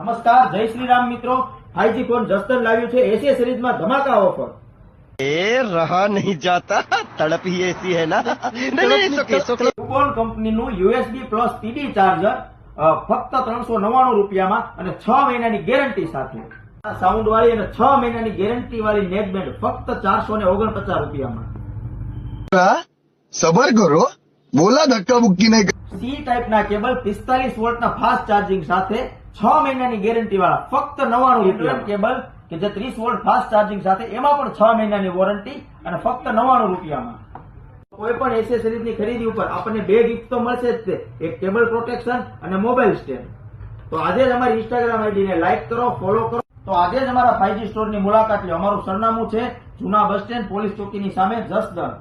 નમસ્કાર, જય શ્રી રામ મિત્રો। 5G ફોન જસ્ટન લાવ્યું છે એસી સિરીઝમાં ધમાકા ઓફર। रहा नहीं जाता तड़प ही ऐसी है ना यूबॉन કંપનીનું USB પ્લસ PD ચાર્જર ફક્ત 399 રૂપિયામાં અને 6 મહિનાની ગેરંટી સાથે। સાઉન્ડ વાળી અને 6 મહિનાની ગેરંટી વાળી નેકબેન્ડ ફક્ત 449 રૂપિયામાં। સબર કરો, બોલા ધક્કા મુક્કી નહીં। સી ટાઈપના કેબલ 45 વોલ્ટના ફાસ્ટ ચાર્જિંગ સાથે 6 મહિનાની ગેરંટી વાળા ફક્ત 99 રૂપિયા। કેબલ કે જે 30 વોલ્ટ ફાસ્ટ ચાર્જિંગ સાથે એમાં પણ 6 મહિનાની વોરંટી અને ફક્ત 99 રૂપિયામાં। કોઈ પણ એસેસરીઝની ખરીદી ઉપર આપણને બે ગિફ્ટ તો મળશે જ, એક કેબલ પ્રોટેક્શન અને મોબાઈલ સ્ટેન્ડ। તો આજે જ અમારી ઇન્સ્ટાગ્રામ આઈડીને લાઈક કરો, ફોલો કરો। તો આજે જ અમારા 5G સ્ટોરની મુલાકાત લો। અમારું સરનામું છે જૂના બસ સ્ટેન્ડ, પોલીસ ચોકીની સામે, જસદણ।